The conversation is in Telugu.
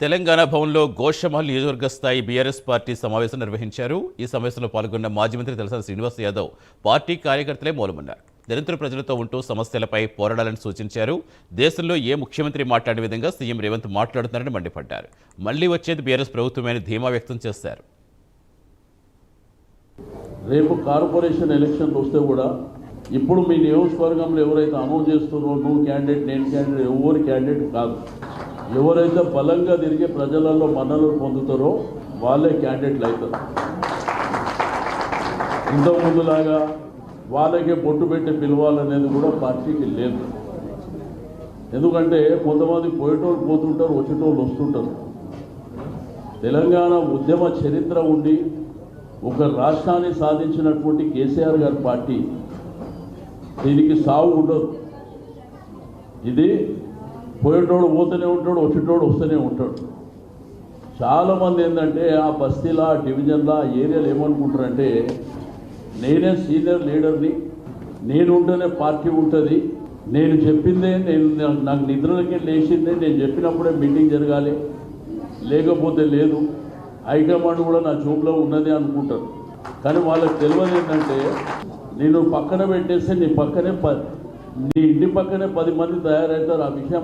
తెలంగాణ భవన్లో గోషమహల్ నియోజకవర్గ స్థాయి బీఆర్ఎస్ పార్టీ సమావేశం నిర్వహించారు. ఈ సమావేశంలో పాల్గొన్న మాజీ మంత్రి తలసాని శ్రీనివాస్ యాదవ్ పార్టీ కార్యకర్తలే మూలమన్నారు. నిరంతరం ప్రజలతో ఉంటూ సమస్యలపై పోరాడాలని సూచించారు. దేశంలో ఏ ముఖ్యమంత్రి మాట్లాడిన విధంగా సీఎం రేవంత్ మాట్లాడుతున్నారని మండిపడ్డారు. మళ్లీ వచ్చేది బీఆర్ఎస్ ప్రభుత్వమే అని ధీమా వ్యక్తం చేశారు. రేపు కార్పొరేషన్ ఎలక్షన్లు వస్తే కూడా ఇప్పుడు మీ నియోజకవర్గంలో ఎవరైతే అనౌన్స్ చేస్తున్నారో నువ్వు క్యాండిడేట్ నేను క్యాండిడేట్ ఎవరు క్యాండిడేట్ కాదు. ఎవరైతే బలంగా తిరిగి ప్రజలలో మన్ననలు పొందుతారో వాళ్ళే క్యాండిడేట్లు అవుతారు. ఇంతకుముందులాగా వాళ్ళకే బొట్టు పెట్టి పిలవాలనేది కూడా పార్టీకి లేదు. ఎందుకంటే కొంతమంది పోయేటోళ్ళు పోతుంటారు, వచ్చేటోళ్ళు వస్తుంటారు. తెలంగాణ ఉద్యమ చరిత్ర ఉండి ఒక రాష్ట్రాన్ని సాధించినటువంటి కేసీఆర్ గారి పార్టీ దీనికి సాగు ఉండదు. ఇది పోయేటోడు పోతూనే ఉంటాడు, వచ్చేటోడు వస్తూనే ఉంటాడు. చాలామంది ఏంటంటే ఆ బస్తీలా డివిజన్లా ఏరియాలు ఏమనుకుంటారంటే నేనే సీనియర్ లీడర్ని, నేను ఉంటేనే పార్టీ ఉంటుంది, నేను చెప్పిందే నాకు నిద్రలకే లేచిందే, నేను చెప్పినప్పుడే మీటింగ్ జరగాలి, లేకపోతే లేదు, హైకమాండ్ కూడా నా చూపులో ఉన్నది అనుకుంటారు. కానీ వాళ్ళకి తెలియదు ఏంటంటే నేను పక్కన పెట్టేస్తే నీ ఇంటి పక్కనే 10 మంది తయారవుతారు. ఆ విషయం